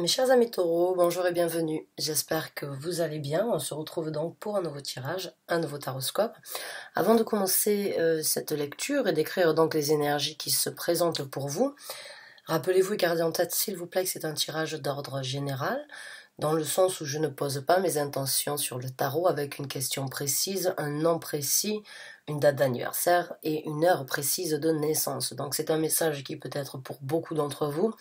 Mes chers amis taureaux, bonjour et bienvenue. J'espère que vous allez bien. On se retrouve donc pour un nouveau tirage, un nouveau taroscope. Avant de commencer cette lecture et d'écrire donc les énergies qui se présentent pour vous, rappelez-vous et gardez en tête s'il vous plaît que c'est un tirage d'ordre général, dans le sens où je ne pose pas mes intentions sur le tarot avec une question précise, un nom précis, une date d'anniversaire et une heure précise de naissance. Donc c'est un message qui peut être pour beaucoup d'entre vous,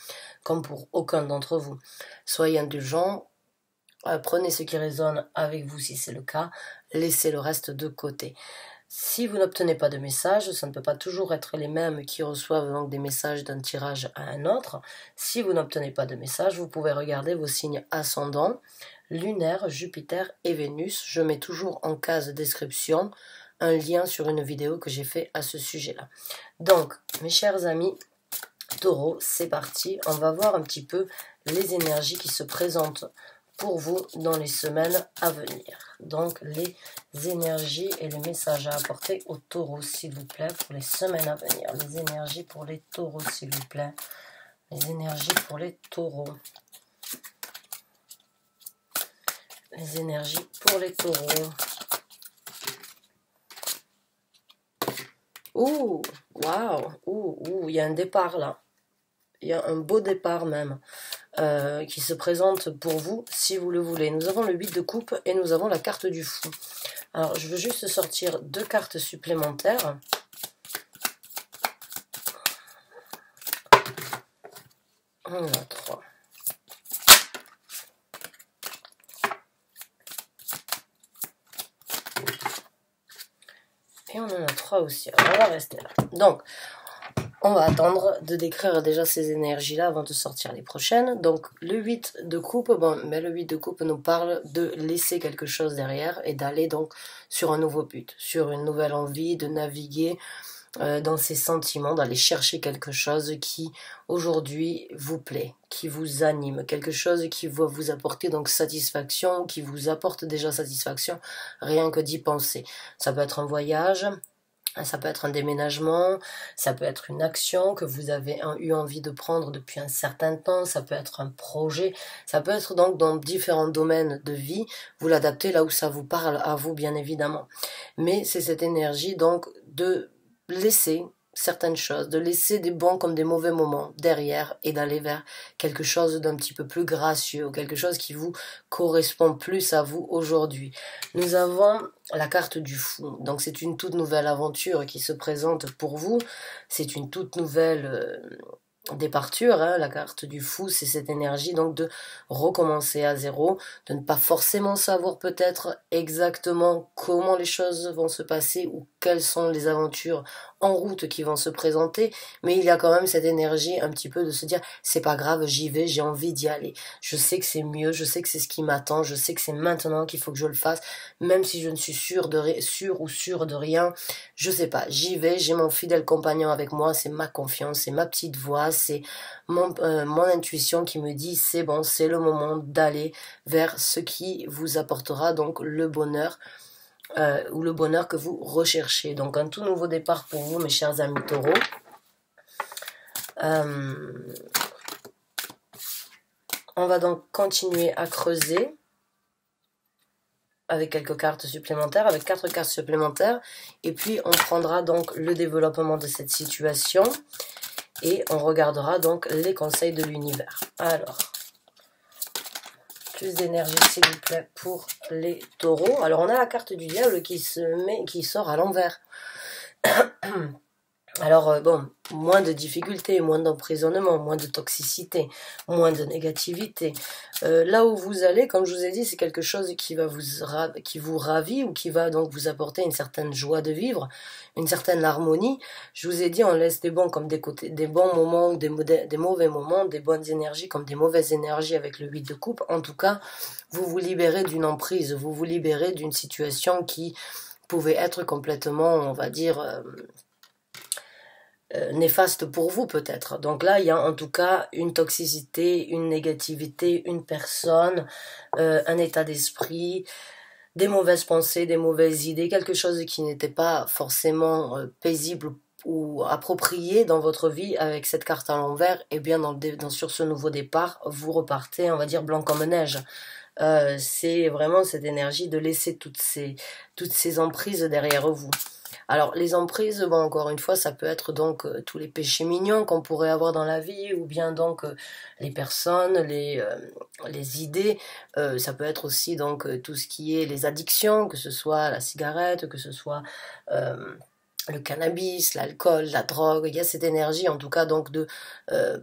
comme pour aucun d'entre vous. Soyez indulgents, prenez ce qui résonne avec vous si c'est le cas, laissez le reste de côté. Si vous n'obtenez pas de message, ça ne peut pas toujours être les mêmes qui reçoivent donc des messages d'un tirage à un autre. Si vous n'obtenez pas de message, vous pouvez regarder vos signes ascendants, lunaire, Jupiter et Vénus. Je mets toujours en case description un lien sur une vidéo que j'ai fait à ce sujet-là. Donc, mes chers amis taureaux, c'est parti. On va voir un petit peu les énergies qui se présentent pour vous dans les semaines à venir. Donc les énergies et les messages à apporter aux taureaux, s'il vous plaît, pour les semaines à venir. Les énergies pour les taureaux, s'il vous plaît. Les énergies pour les taureaux. Les énergies pour les taureaux. Ouh, waouh, ouh, il y a un départ là. Il y a un beau départ même. Qui se présente pour vous si vous le voulez. Nous avons le 8 de coupe et nous avons la carte du fou. Alors je veux juste sortir deux cartes supplémentaires. On en a trois. Et on en a trois aussi. Alors on va rester là. Donc on va attendre de décrire déjà ces énergies-là avant de sortir les prochaines. Donc, le 8 de coupe, bon, mais le 8 de coupe nous parle de laisser quelque chose derrière et d'aller donc sur un nouveau but, sur une nouvelle envie, de naviguer dans ses sentiments, d'aller chercher quelque chose qui, aujourd'hui, vous plaît, qui vous anime, quelque chose qui va vous apporter donc satisfaction, qui vous apporte déjà satisfaction, rien que d'y penser. Ça peut être un voyage. Ça peut être un déménagement, ça peut être une action que vous avez eu envie de prendre depuis un certain temps, ça peut être un projet, ça peut être donc dans différents domaines de vie, vous l'adaptez là où ça vous parle à vous bien évidemment. Mais c'est cette énergie donc de laisser certaines choses, de laisser des bons comme des mauvais moments derrière et d'aller vers quelque chose d'un petit peu plus gracieux, quelque chose qui vous correspond plus à vous aujourd'hui. Nous avons la carte du fou, donc c'est une toute nouvelle aventure qui se présente pour vous, c'est une toute nouvelle départure, hein. La carte du fou, c'est cette énergie donc de recommencer à zéro, de ne pas forcément savoir peut-être exactement comment les choses vont se passer ou quelles sont les aventures en route qui vont se présenter, mais il y a quand même cette énergie un petit peu de se dire c'est pas grave, j'y vais, j'ai envie d'y aller, je sais que c'est mieux, je sais que c'est ce qui m'attend, je sais que c'est maintenant qu'il faut que je le fasse, même si je ne suis sûre de rien, je sais pas, j'y vais, j'ai mon fidèle compagnon avec moi, c'est ma confiance, c'est ma petite voix, c'est mon intuition qui me dit c'est bon, c'est le moment d'aller vers ce qui vous apportera donc le bonheur ou le bonheur que vous recherchez. Donc un tout nouveau départ pour vous mes chers amis taureaux. On va donc continuer à creuser avec quelques cartes supplémentaires, avec 4 cartes supplémentaires, et puis on prendra donc le développement de cette situation et on regardera donc les conseils de l'univers. Alors, plus d'énergie s'il vous plaît pour les taureaux. Alors on a la carte du diable qui sort à l'envers. Alors bon, moins de difficultés, moins d'emprisonnement, moins de toxicité, moins de négativité. Là où vous allez, comme je vous ai dit, c'est quelque chose qui vous ravit ou qui va donc vous apporter une certaine joie de vivre, une certaine harmonie. Je vous ai dit, on laisse des bons comme des bons moments ou des mauvais moments, des bonnes énergies comme des mauvaises énergies avec le 8 de coupe. En tout cas, vous vous libérez d'une emprise, vous vous libérez d'une situation qui pouvait être complètement, on va dire néfaste pour vous peut-être. Donc là, il y a en tout cas une toxicité, une négativité, une personne, un état d'esprit, des mauvaises pensées, des mauvaises idées, quelque chose qui n'était pas forcément paisible ou approprié dans votre vie avec cette carte à l'envers, et bien sur ce nouveau départ, vous repartez, on va dire, blanc comme neige. C'est vraiment cette énergie de laisser toutes ces emprises derrière vous. Alors les emprises, bon, encore une fois, ça peut être donc tous les péchés mignons qu'on pourrait avoir dans la vie, ou bien donc les personnes, les idées. Ça peut être aussi donc tout ce qui est les addictions, que ce soit la cigarette, que ce soit le cannabis, l'alcool, la drogue. Il y a cette énergie en tout cas donc de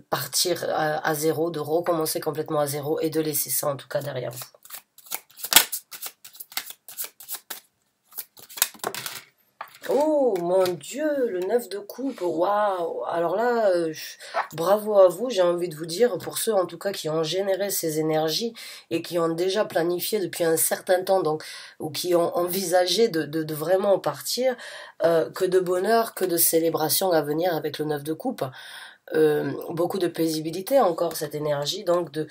partir à zéro, de recommencer complètement à zéro et de laisser ça en tout cas derrière vous. Oh mon Dieu, le 9 de coupe, waouh! Alors là, bravo à vous, j'ai envie de vous dire, pour ceux en tout cas qui ont généré ces énergies et qui ont déjà planifié depuis un certain temps, donc, ou qui ont envisagé de vraiment partir, que de bonheur, que de célébration à venir avec le 9 de coupe. Beaucoup de paisibilité encore, cette énergie donc de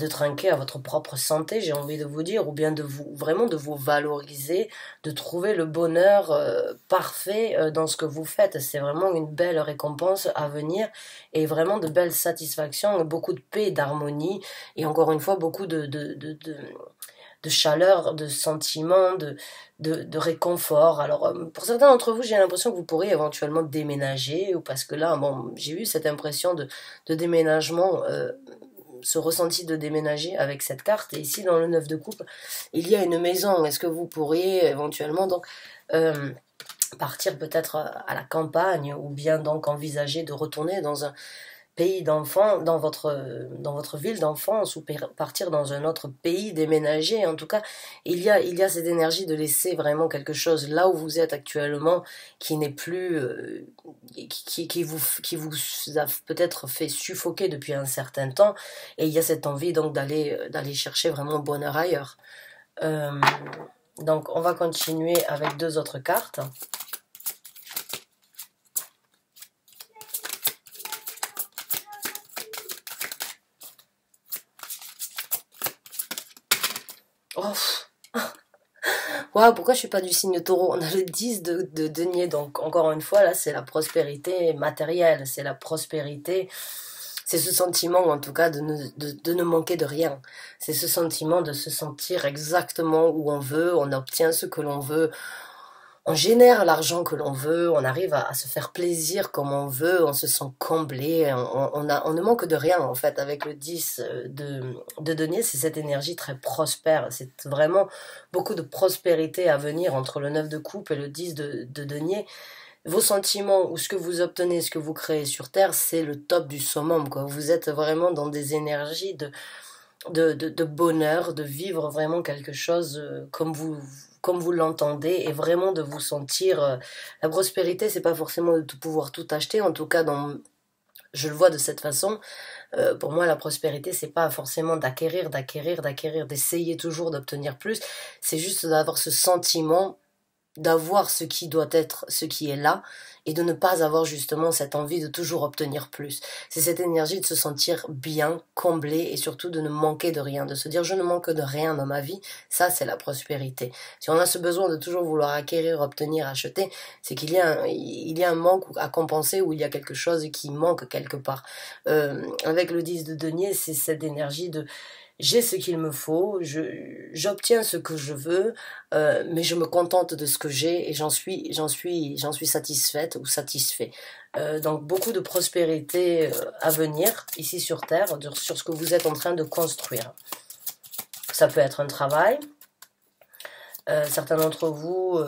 trinquer à votre propre santé, j'ai envie de vous dire, ou bien de vous vraiment de vous valoriser, de trouver le bonheur parfait dans ce que vous faites. C'est vraiment une belle récompense à venir et vraiment de belles satisfactions, beaucoup de paix, d'harmonie et encore une fois beaucoup de chaleur, de sentiments, de réconfort. Alors, pour certains d'entre vous, j'ai l'impression que vous pourriez éventuellement déménager, ou parce que là, bon, j'ai eu cette impression de déménagement, ce ressenti de déménager avec cette carte. Et ici, dans le 9 de coupe, il y a une maison. Est-ce que vous pourriez éventuellement donc partir peut-être à la campagne, ou bien donc envisager de retourner dans un pays d'enfants, dans votre ville d'enfance, ou partir dans un autre pays, déménager. En tout cas, il y a cette énergie de laisser vraiment quelque chose là où vous êtes actuellement, qui n'est plus, qui vous a peut-être fait suffoquer depuis un certain temps, et il y a cette envie donc d'aller chercher vraiment le bonheur ailleurs. Donc on va continuer avec deux autres cartes. Oh, wow, pourquoi je suis pas du signe taureau? On a le 10 de denier, donc encore une fois, là, c'est la prospérité matérielle, c'est la prospérité, c'est ce sentiment, en tout cas, de ne manquer de rien. C'est ce sentiment de se sentir exactement où on veut, on obtient ce que l'on veut, on génère l'argent que l'on veut, on arrive à se faire plaisir comme on veut, on se sent comblé, on ne manque de rien en fait. Avec le 10 de denier, c'est cette énergie très prospère, c'est vraiment beaucoup de prospérité à venir entre le 9 de coupe et le 10 de denier. Vos sentiments ou ce que vous obtenez, ce que vous créez sur Terre, c'est le top du summum, quoi. Vous êtes vraiment dans des énergies de bonheur, de vivre vraiment quelque chose comme vous l'entendez, et vraiment de vous sentir la prospérité. C'est pas forcément de pouvoir tout acheter, en tout cas je le vois de cette façon. Pour moi, la prospérité, c'est pas forcément d'acquérir, d'essayer toujours d'obtenir plus. C'est juste d'avoir ce sentiment, d'avoir ce qui doit être, ce qui est là, et de ne pas avoir justement cette envie de toujours obtenir plus. C'est cette énergie de se sentir bien, comblé, et surtout de ne manquer de rien, de se dire je ne manque de rien dans ma vie. Ça, c'est la prospérité. Si on a ce besoin de toujours vouloir acquérir, obtenir, acheter, c'est qu'il y a un manque à compenser, ou il y a quelque chose qui manque quelque part. Avec le 10 de denier, c'est cette énergie de j'ai ce qu'il me faut, j'obtiens ce que je veux, mais je me contente de ce que j'ai, et j'en suis satisfaite ou satisfait. Donc beaucoup de prospérité à venir ici sur Terre, sur ce que vous êtes en train de construire. Ça peut être un travail. Certains d'entre vous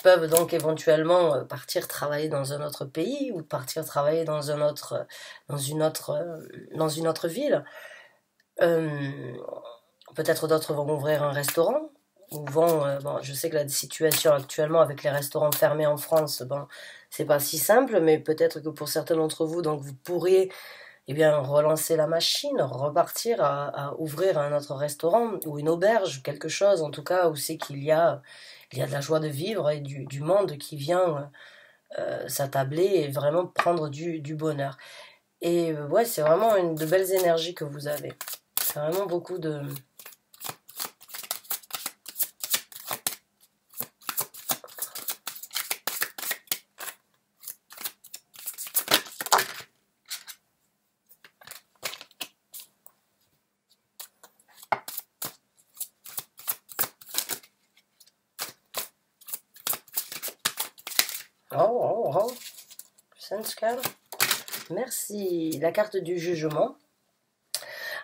peuvent donc éventuellement partir travailler dans un autre pays, ou partir travailler dans une autre ville. Peut-être d'autres vont ouvrir un restaurant, ou bon, je sais que la situation actuellement avec les restaurants fermés en France, bon, c'est pas si simple, mais peut-être que pour certains d'entre vous, donc vous pourriez relancer la machine, repartir à ouvrir un autre restaurant, ou une auberge, quelque chose en tout cas où c'est qu'il y a de la joie de vivre, et du monde qui vient s'attabler et vraiment prendre du bonheur. Et ouais, c'est vraiment de belles énergies que vous avez. C'est vraiment beaucoup de... Oh. Senskal. Merci. La carte du jugement.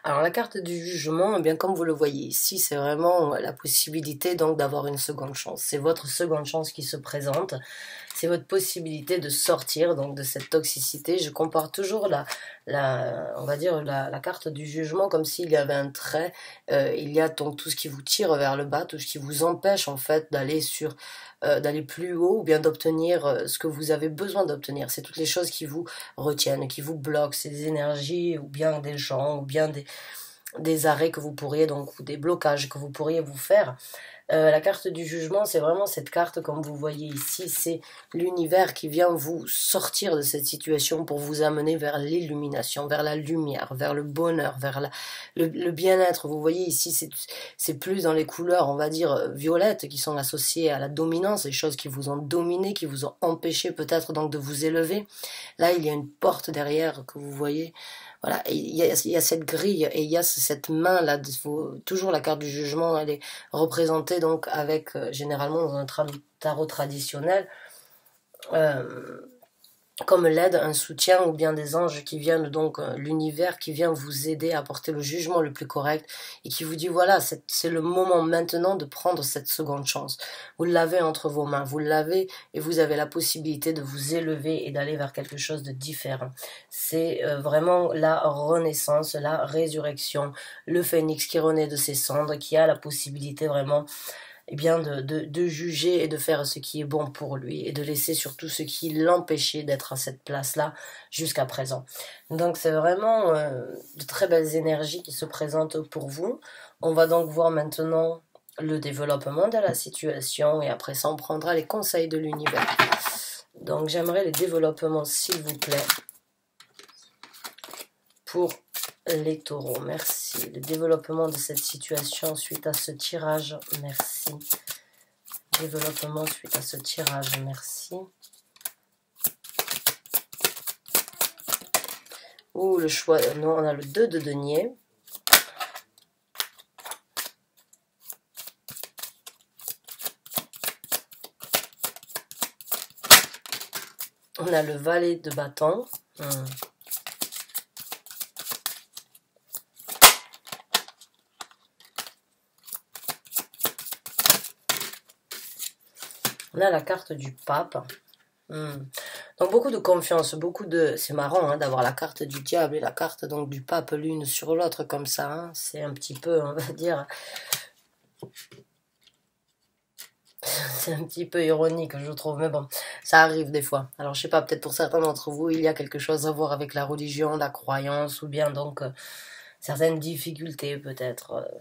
Alors la carte du jugement, eh bien comme vous le voyez ici, c'est vraiment la possibilité donc d'avoir une seconde chance. C'est votre seconde chance qui se présente. C'est votre possibilité de sortir donc de cette toxicité. Je compare toujours on va dire la carte du jugement comme s'il y avait un trait. Il y a donc tout ce qui vous tire vers le bas, tout ce qui vous empêche en fait d'aller plus haut ou bien d'obtenir ce que vous avez besoin d'obtenir. C'est toutes les choses qui vous retiennent, qui vous bloquent, c'est des énergies ou bien des gens ou bien des arrêts que vous pourriez donc ou des blocages que vous pourriez vous faire. La carte du jugement, c'est vraiment cette carte comme vous voyez ici, c'est l'univers qui vient vous sortir de cette situation pour vous amener vers l'illumination, vers la lumière, vers le bonheur, vers le bien-être. Vous voyez ici, c'est plus dans les couleurs, on va dire, violettes qui sont associées à la dominance, les choses qui vous ont dominé, qui vous ont empêché peut-être donc de vous élever. Là, il y a une porte derrière que vous voyez. Voilà, il y a cette grille et il y a cette main là, toujours la carte du jugement, elle est représentée donc avec, généralement dans un tarot traditionnel, comme l'aide, un soutien ou bien des anges qui viennent donc, l'univers qui vient vous aider à porter le jugement le plus correct et qui vous dit voilà, c'est le moment maintenant de prendre cette seconde chance. Vous l'avez entre vos mains, vous l'avez et vous avez la possibilité de vous élever et d'aller vers quelque chose de différent. C'est vraiment la renaissance, la résurrection, le phénix qui renaît de ses cendres, qui a la possibilité vraiment eh bien de juger et de faire ce qui est bon pour lui et de laisser surtout ce qui l'empêchait d'être à cette place-là jusqu'à présent. Donc c'est vraiment de très belles énergies qui se présentent pour vous. On va donc voir maintenant le développement de la situation et après ça on prendra les conseils de l'univers. Donc j'aimerais les développements s'il vous plaît pour les taureaux, merci. Le développement de cette situation suite à ce tirage, merci. Développement suite à ce tirage, merci. Ouh, le choix, non, on a le 2 de denier. On a le valet de bâton. On a la carte du pape. Donc beaucoup de confiance, c'est marrant hein, d'avoir la carte du diable et la carte donc du pape l'une sur l'autre comme ça. Hein. C'est un petit peu, on va dire, c'est un petit peu ironique je trouve, mais bon, ça arrive des fois. Alors je sais pas, peut-être pour certains d'entre vous, il y a quelque chose à voir avec la religion, la croyance, ou bien donc certaines difficultés peut-être.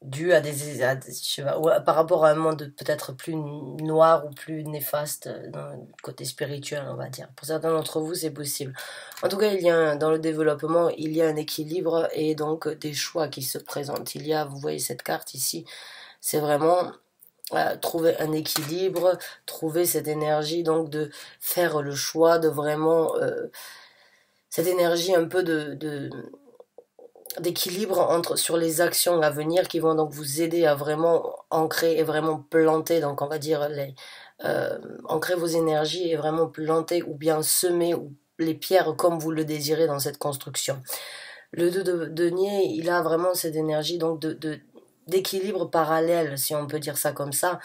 Dû à je sais pas, ou par rapport à un monde peut-être plus noir ou plus néfaste dans le côté spirituel, on va dire. Pour certains d'entre vous, c'est possible. En tout cas, dans le développement, il y a un équilibre et donc des choix qui se présentent. Il y a, vous voyez cette carte ici, c'est vraiment trouver un équilibre, trouver cette énergie, donc de faire le choix de vraiment... cette énergie un peu d'équilibre sur les actions à venir qui vont donc vous aider à vraiment ancrer et vraiment planter, donc on va dire ancrer vos énergies et vraiment planter ou bien semer les pierres comme vous le désirez dans cette construction. Le 2 de denier, il a vraiment cette énergie donc d'équilibre parallèle, si on peut dire ça comme ça,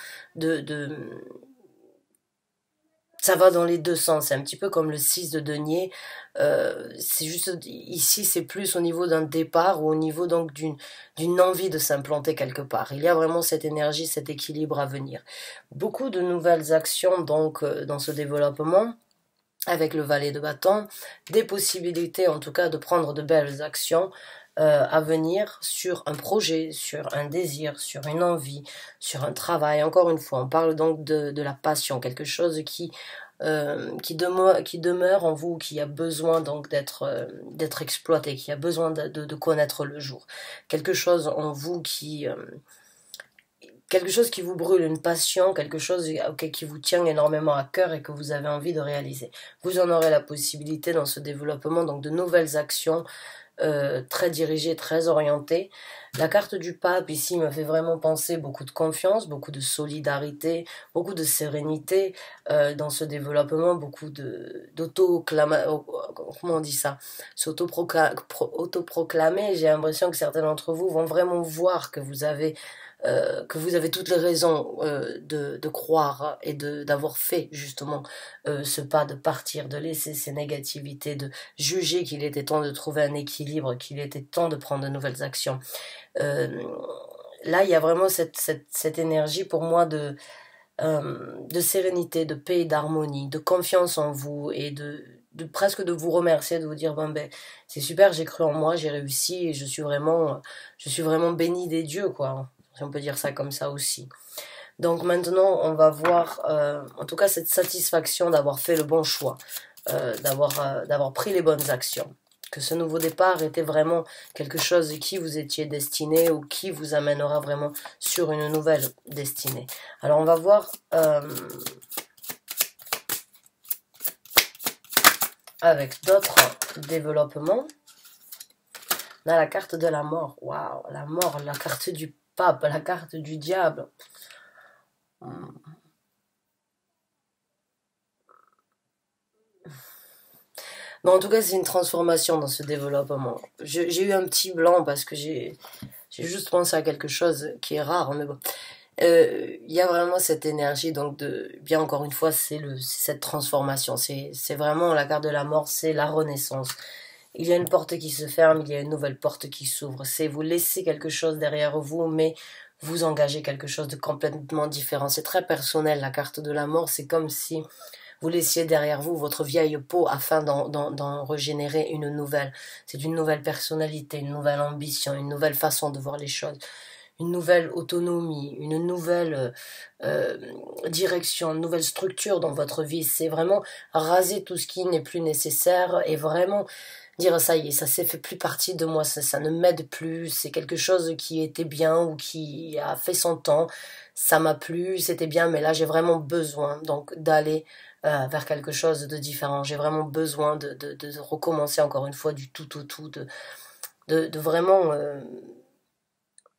ça va dans les deux sens, c'est un petit peu comme le 6 de denier, c'est juste, ici c'est plus au niveau d'un départ ou au niveau donc d'une envie de s'implanter quelque part. Il y a vraiment cette énergie, cet équilibre à venir. Beaucoup de nouvelles actions donc dans ce développement, avec le valet de bâton, des possibilités en tout cas de prendre de belles actions, à venir sur un projet, sur un désir, sur une envie, sur un travail. Encore une fois, on parle donc de la passion, quelque chose qui demeure en vous, qui a besoin donc d'être exploité, qui a besoin de connaître le jour. Quelque chose en vous quelque chose qui vous brûle, une passion, quelque chose qui vous tient énormément à cœur et que vous avez envie de réaliser. Vous en aurez la possibilité dans ce développement, donc de nouvelles actions, très dirigé, très orienté. La carte du pape ici me fait vraiment penser beaucoup de confiance, beaucoup de solidarité, beaucoup de sérénité dans ce développement, beaucoup de comment on dit ça, s'autoproclamer. J'ai l'impression que certains d'entre vous vont vraiment voir que vous avez toutes les raisons de croire et d'avoir fait justement ce pas de partir, de laisser ces négativités, de juger qu'il était temps de trouver un équilibre, qu'il était temps de prendre de nouvelles actions. Euh, Là, il y a vraiment cette énergie pour moi de sérénité, de paix, d'harmonie, de confiance en vous et de presque de vous remercier, de vous dire bon ben c'est super, j'ai cru en moi, j'ai réussi et je suis vraiment béni des dieux quoi, si on peut dire ça comme ça aussi. Donc maintenant on va voir en tout cas cette satisfaction d'avoir fait le bon choix, d'avoir pris les bonnes actions, que ce nouveau départ était vraiment quelque chose qui vous étiez destiné ou qui vous amènera vraiment sur une nouvelle destinée. Alors on va voir avec d'autres développements. On a la carte de la mort. Waouh, la mort, la carte du pape, la carte du diable. Mais en tout cas, c'est une transformation dans ce développement. J'ai eu un petit blanc parce que j'ai juste pensé à quelque chose qui est rare, mais bon. Il y a vraiment cette énergie, donc bien encore une fois, c'est cette transformation. C'est vraiment la carte de la mort, c'est la renaissance. Il y a une porte qui se ferme, il y a une nouvelle porte qui s'ouvre. C'est vous laissez quelque chose derrière vous, mais vous engagez quelque chose de complètement différent. C'est très personnel, la carte de la mort. C'est comme si vous laissiez derrière vous votre vieille peau afin d'en régénérer une nouvelle. C'est une nouvelle personnalité, une nouvelle ambition, une nouvelle façon de voir les choses, une nouvelle autonomie, une nouvelle direction, une nouvelle structure dans votre vie. C'est vraiment raser tout ce qui n'est plus nécessaire et vraiment dire ça y est, ça fait plus partie de moi, ça ne m'aide plus, c'est quelque chose qui était bien ou qui a fait son temps, ça m'a plu, c'était bien, mais là j'ai vraiment besoin donc d'aller vers quelque chose de différent. J'ai vraiment besoin de recommencer encore une fois du tout, de vraiment...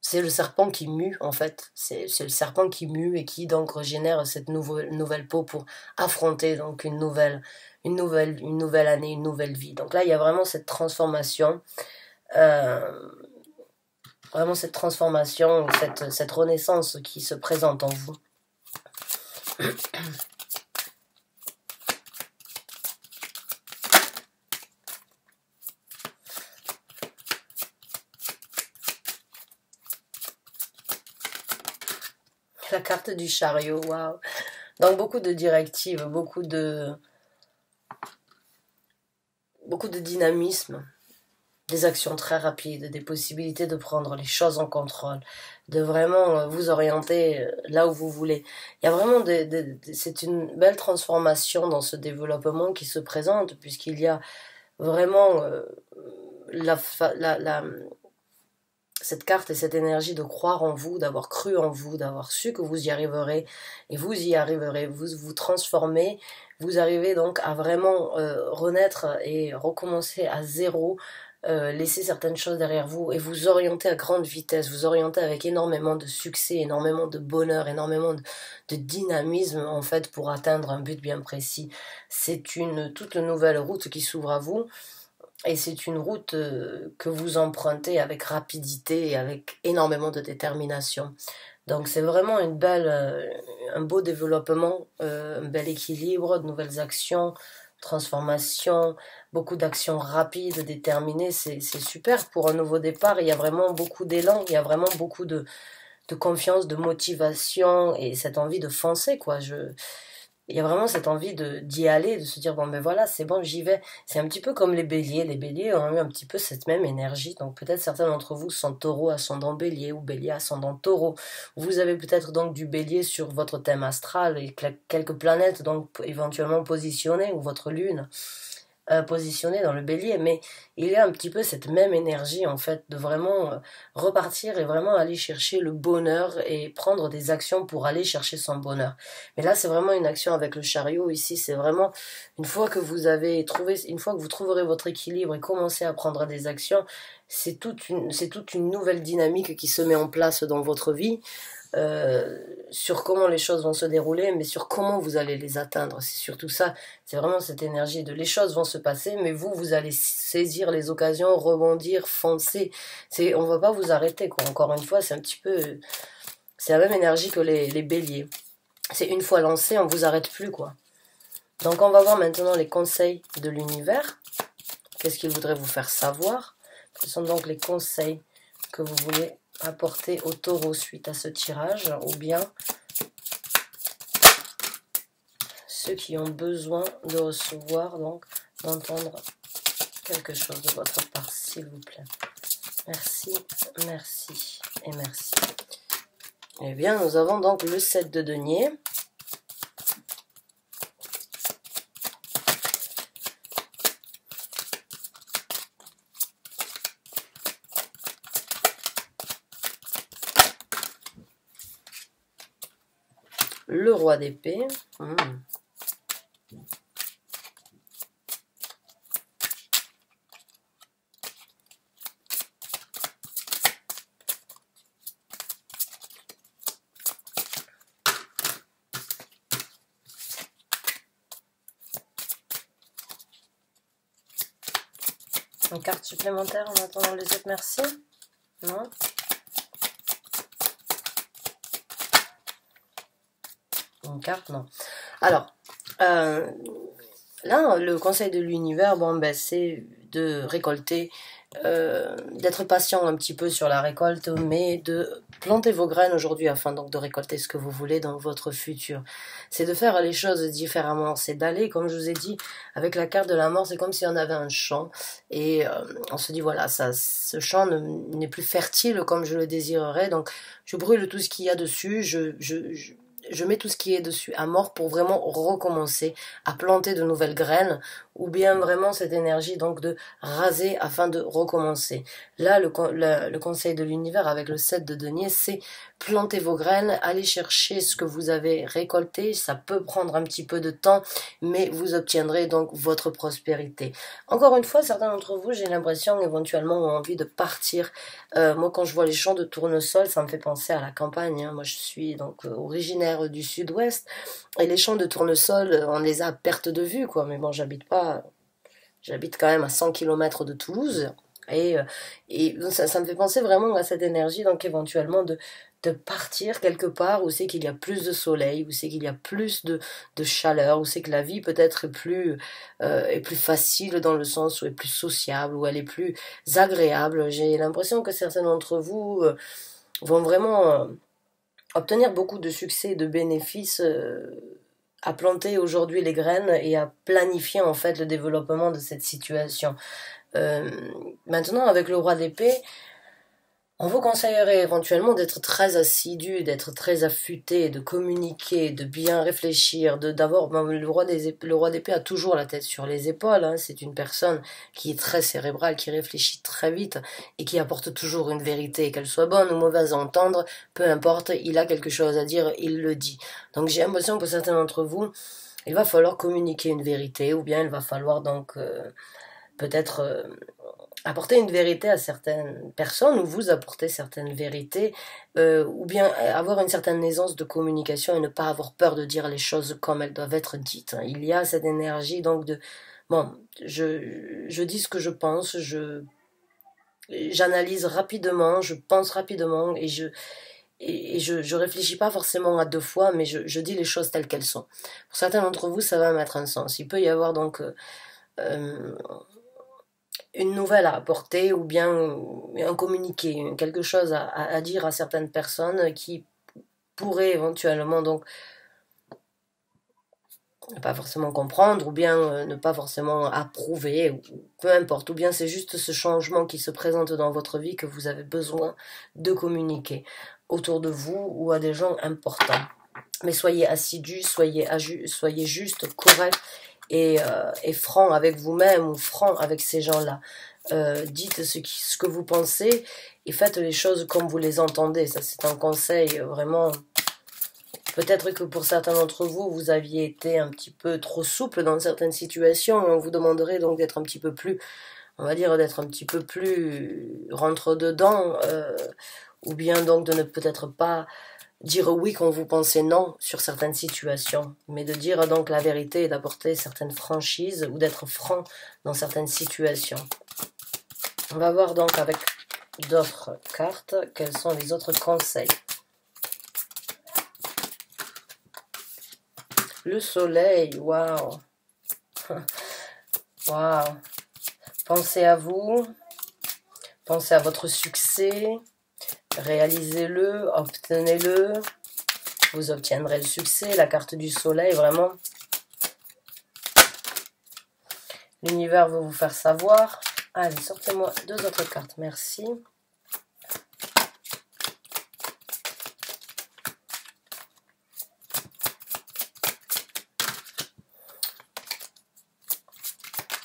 c'est le serpent qui mue en fait, c'est le serpent qui mue et qui donc régénère cette nouvelle peau pour affronter donc une nouvelle année, une nouvelle vie. Donc là il y a vraiment cette transformation, euh, cette renaissance qui se présente en vous. La carte du chariot, waouh. Donc beaucoup de directives, beaucoup de dynamisme, des actions très rapides, des possibilités de prendre les choses en contrôle, de vraiment vous orienter là où vous voulez. Il y a vraiment c'est une belle transformation dans ce développement qui se présente puisqu'il y a vraiment cette carte et cette énergie de croire en vous, d'avoir cru en vous, d'avoir su que vous y arriverez, et vous y arriverez, vous vous transformez, vous arrivez donc à vraiment renaître et recommencer à zéro, laisser certaines choses derrière vous et vous orienter à grande vitesse, vous orienter avec énormément de succès, énormément de bonheur, énormément de dynamisme en fait pour atteindre un but bien précis. C'est une toute nouvelle route qui s'ouvre à vous. Et c'est une route que vous empruntez avec rapidité et avec énormément de détermination. Donc c'est vraiment un beau développement, un bel équilibre, de nouvelles actions, transformations, beaucoup d'actions rapides, déterminées. C'est super pour un nouveau départ. Il y a vraiment beaucoup d'élan, il y a vraiment beaucoup de confiance, de motivation et cette envie de foncer, quoi. Il y a vraiment cette envie d'y aller, de se dire bon ben voilà, c'est bon, j'y vais. C'est un petit peu comme les béliers. Les béliers ont eu un petit peu cette même énergie. Donc peut-être certains d'entre vous sont taureau ascendant bélier ou bélier ascendant taureau. Vous avez peut-être donc du bélier sur votre thème astral et quelques planètes donc éventuellement positionnées ou votre lune. positionné dans le bélier, mais il y a un petit peu cette même énergie en fait de vraiment repartir et vraiment aller chercher le bonheur et prendre des actions pour aller chercher son bonheur. Mais là c'est vraiment une action avec le chariot, ici c'est vraiment une fois que vous avez trouvé, une fois que vous trouverez votre équilibre et commencez à prendre des actions, c'est toute une nouvelle dynamique qui se met en place dans votre vie. Sur comment les choses vont se dérouler, mais sur comment vous allez les atteindre. C'est surtout ça, c'est vraiment cette énergie de les choses vont se passer, mais vous allez saisir les occasions, rebondir, foncer. On va pas vous arrêter, quoi. Encore une fois, c'est un petit peu, c'est la même énergie que les béliers. C'est une fois lancé, on vous arrête plus, quoi. Donc on va voir maintenant les conseils de l'univers. Qu'est-ce qu'il voudrait vous faire savoir? Quels sont donc les conseils que vous voulez apporter au taureau suite à ce tirage, ou bien ceux qui ont besoin de recevoir, donc d'entendre quelque chose de votre part, s'il vous plaît. Merci, merci et merci. Eh bien, nous avons donc le 7 de denier. Le roi d'épée. Une carte supplémentaire en attendant les autres, merci. Non? Une carte, non. Alors, là, le conseil de l'univers, bon, ben, c'est de récolter, d'être patient un petit peu sur la récolte, mais de planter vos graines aujourd'hui afin donc de récolter ce que vous voulez dans votre futur. C'est de faire les choses différemment, c'est d'aller, comme je vous ai dit, avec la carte de la mort, c'est comme si on avait un champ et on se dit voilà, ce champ n'est plus fertile comme je le désirerais, donc je brûle tout ce qu'il y a dessus, je mets tout ce qui est dessus à mort pour vraiment recommencer à planter de nouvelles graines, ou bien vraiment cette énergie donc de raser afin de recommencer. Là, le conseil de l'univers avec le 7 de denier, c'est planter vos graines, aller chercher ce que vous avez récolté, ça peut prendre un petit peu de temps, mais vous obtiendrez donc votre prospérité. Encore une fois, certains d'entre vous, j'ai l'impression éventuellement ont envie de partir. Moi, quand je vois les champs de tournesol, ça me fait penser à la campagne, hein. Moi, je suis donc originaire du sud-ouest, et les champs de tournesol, on les a à perte de vue, quoi. Mais bon, j'habite quand même à 100 km de Toulouse, et ça me fait penser vraiment à cette énergie, donc éventuellement de partir quelque part où c'est qu'il y a plus de soleil, où c'est qu'il y a plus de chaleur, où c'est que la vie peut-être est plus facile dans le sens où elle est plus sociable, où elle est plus agréable. J'ai l'impression que certains d'entre vous vont vraiment obtenir beaucoup de succès et de bénéfices à planter aujourd'hui les graines et à planifier en fait le développement de cette situation. Maintenant, avec le roi d'épée, on vous conseillerait éventuellement d'être très assidu, d'être très affûté, de communiquer, de bien réfléchir, d'avoir le roi d'épée a toujours la tête sur les épaules, hein. C'est une personne qui est très cérébrale, qui réfléchit très vite et qui apporte toujours une vérité, qu'elle soit bonne ou mauvaise à entendre, peu importe, il a quelque chose à dire, il le dit. Donc j'ai l'impression que certains d'entre vous, il va falloir communiquer une vérité, ou bien il va falloir donc peut-être apporter une vérité à certaines personnes, ou vous apporter certaines vérités, ou bien avoir une certaine aisance de communication et ne pas avoir peur de dire les choses comme elles doivent être dites. Il y a cette énergie donc de bon, je dis ce que je pense, j'analyse rapidement, je pense rapidement et je réfléchis pas forcément à deux fois, mais je dis les choses telles qu'elles sont. Pour certains d'entre vous, ça va mettre un sens. Il peut y avoir donc une nouvelle à apporter, ou bien un communiqué, quelque chose à dire à certaines personnes qui pourraient éventuellement donc ne pas forcément comprendre, ou bien ne pas forcément approuver, ou peu importe, ou bien c'est juste ce changement qui se présente dans votre vie que vous avez besoin de communiquer autour de vous ou à des gens importants. Mais soyez assidus, soyez juste, correct, et franc avec vous-même ou franc avec ces gens-là. Dites ce que vous pensez et faites les choses comme vous les entendez. Ça, c'est un conseil vraiment. Peut-être que pour certains d'entre vous, vous aviez été un petit peu trop souple dans certaines situations. On vous demanderait donc d'être un petit peu plus, on va dire, d'être un petit peu plus rentre-dedans, ou bien donc de ne peut-être pas dire oui quand vous pensez non sur certaines situations, mais de dire donc la vérité et d'apporter certaines franchises ou d'être franc dans certaines situations. On va voir donc avec d'autres cartes quels sont les autres conseils. Le soleil, waouh. Waouh. Pensez à vous, pensez à votre succès, réalisez-le, obtenez-le, vous obtiendrez le succès. La carte du soleil, vraiment. L'univers veut vous faire savoir. Allez, sortez-moi 2 autres cartes, merci.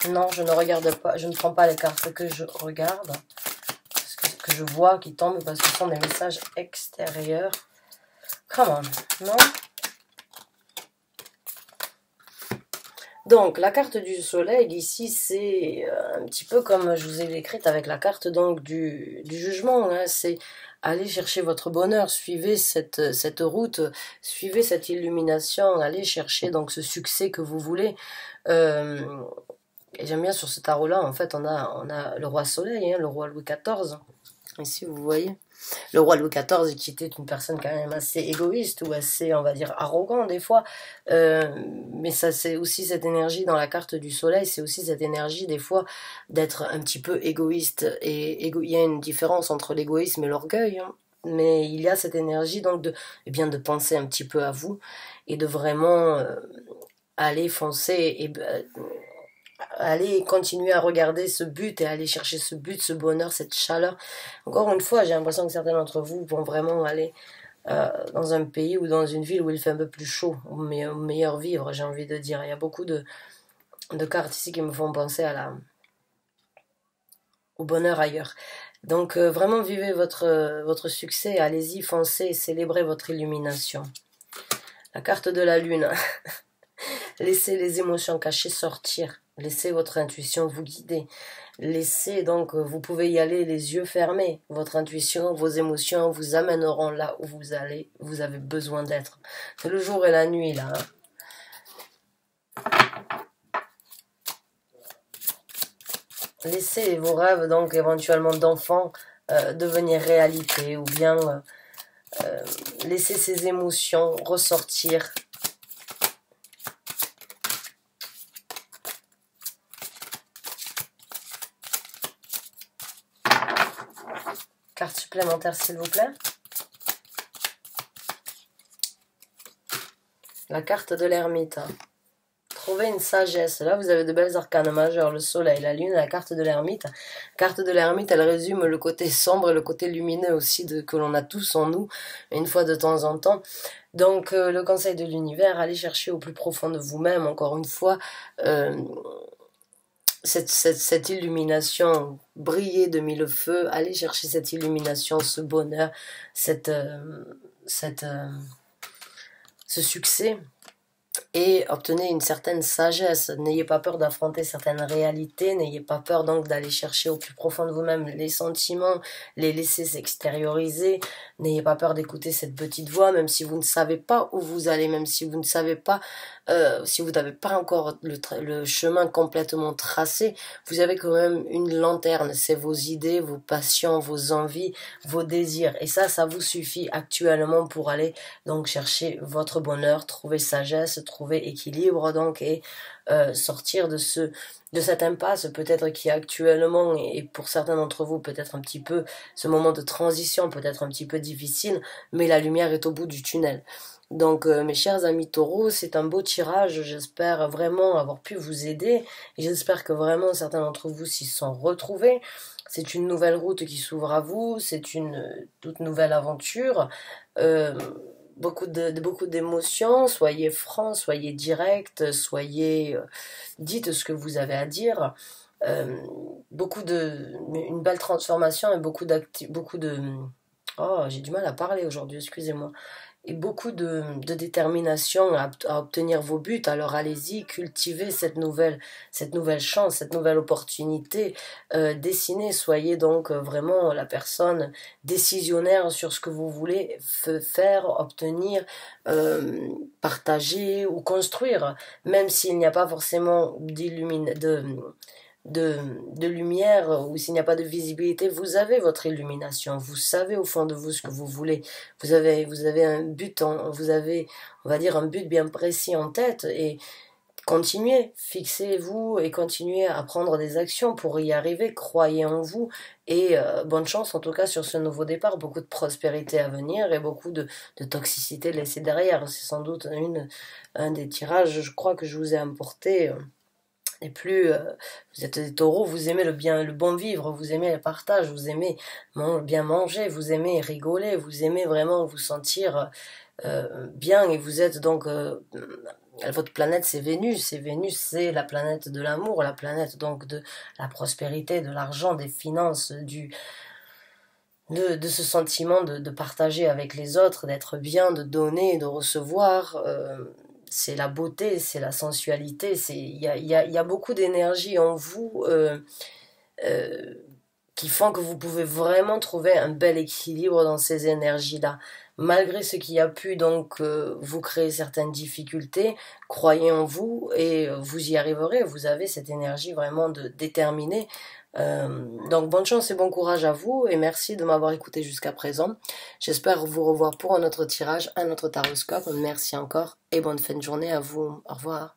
Non, je ne regarde pas, je ne prends pas les cartes que je regarde, que je vois qui tombent, parce que ce sont des messages extérieurs. Come on, non? Donc, la carte du soleil, ici, c'est un petit peu comme je vous ai écrite avec la carte donc du jugement. Hein, c'est aller chercher votre bonheur, suivez cette route, suivez cette illumination, allez chercher donc ce succès que vous voulez. Et j'aime bien sur ce tarot-là, en fait, on a le roi soleil, hein, le roi Louis XIV. Ici, vous voyez. Le roi Louis XIV qui était une personne quand même assez égoïste ou assez, on va dire, arrogant des fois. Mais ça, c'est aussi cette énergie dans la carte du soleil, c'est aussi cette énergie des fois d'être un petit peu égoïste. Et il y a une différence entre l'égoïsme et l'orgueil. Hein. Mais il y a cette énergie donc de penser un petit peu à vous et de vraiment aller foncer et aller continuer à regarder ce but et aller chercher ce but, ce bonheur, cette chaleur. Encore une fois, j'ai l'impression que certains d'entre vous vont vraiment aller dans un pays ou dans une ville où il fait un peu plus chaud, au meilleur vivre, j'ai envie de dire. Il y a beaucoup de cartes ici qui me font penser au bonheur ailleurs. Donc vraiment vivez votre succès, allez-y, foncez, célébrez votre illumination. La carte de la lune. Laissez les émotions cachées sortir. Laissez votre intuition vous guider. Laissez donc, vous pouvez y aller les yeux fermés. Votre intuition, vos émotions vous amèneront là où vous allez, vous avez besoin d'être. C'est le jour et la nuit là. Laissez vos rêves donc éventuellement d'enfants devenir réalité ou bien laissez ces émotions ressortir. Carte supplémentaire, s'il vous plaît. La carte de l'ermite. Trouvez une sagesse. Là, vous avez de belles arcanes majeures. Le soleil, la lune, la carte de l'ermite. La carte de l'ermite, elle résume le côté sombre et le côté lumineux aussi que l'on a tous en nous, une fois de temps en temps. Donc, le conseil de l'univers, allez chercher au plus profond de vous-même, encore une fois, cette illumination, briller de mille feux, allez chercher cette illumination, ce bonheur, ce succès, et obtenez une certaine sagesse. N'ayez pas peur d'affronter certaines réalités, n'ayez pas peur donc d'aller chercher au plus profond de vous-même les sentiments, les laisser s'extérioriser, n'ayez pas peur d'écouter cette petite voix, même si vous ne savez pas où vous allez, même si vous ne savez pas, si vous n'avez pas encore le chemin complètement tracé, vous avez quand même une lanterne, c'est vos idées, vos passions, vos envies, vos désirs, et ça vous suffit actuellement pour aller donc chercher votre bonheur, trouver sagesse, trouver équilibre donc et sortir de cette impasse peut-être qui actuellement et pour certains d'entre vous peut-être un petit peu ce moment de transition peut-être un petit peu difficile, mais la lumière est au bout du tunnel. Donc mes chers amis taureaux, c'est un beau tirage, j'espère vraiment avoir pu vous aider et j'espère que vraiment certains d'entre vous s'y sont retrouvés. C'est une nouvelle route qui s'ouvre à vous, c'est une toute nouvelle aventure. beaucoup d'émotions, soyez franc, soyez direct, dites ce que vous avez à dire. Euh, une belle transformation et beaucoup de, oh, j'ai du mal à parler aujourd'hui, excusez-moi. Et beaucoup de détermination à obtenir vos buts. Alors allez-y, cultivez cette nouvelle chance, cette nouvelle opportunité. Dessinez, soyez donc vraiment la personne décisionnaire sur ce que vous voulez faire, obtenir, partager ou construire. Même s'il n'y a pas forcément de, de lumière ou s'il n'y a pas de visibilité, vous avez votre illumination, vous savez au fond de vous ce que vous voulez, vous avez un but, vous avez, on va dire, un but bien précis en tête et continuez, fixez-vous et continuez à prendre des actions pour y arriver, croyez en vous et bonne chance en tout cas sur ce nouveau départ, beaucoup de prospérité à venir et beaucoup de toxicité laissée derrière, c'est sans doute un des tirages, je crois que je vous ai apporté. Et plus vous êtes des taureaux, vous aimez le bon vivre, vous aimez le partage, vous aimez bien manger, vous aimez rigoler, vous aimez vraiment vous sentir bien et vous êtes donc votre planète c'est Vénus et Vénus c'est la planète de l'amour, la planète donc de la prospérité, de l'argent, des finances, de ce sentiment de partager avec les autres, d'être bien, de donner, de recevoir. C'est la beauté, c'est la sensualité, il y a beaucoup d'énergie en vous euh, qui font que vous pouvez vraiment trouver un bel équilibre dans ces énergies-là. Malgré ce qui a pu donc vous créer certaines difficultés, croyez en vous et vous y arriverez. Vous avez cette énergie vraiment de déterminée. Donc bonne chance et bon courage à vous et merci de m'avoir écouté jusqu'à présent. J'espère vous revoir pour un autre tirage, un autre taroscope. Merci encore et bonne fin de journée à vous. Au revoir.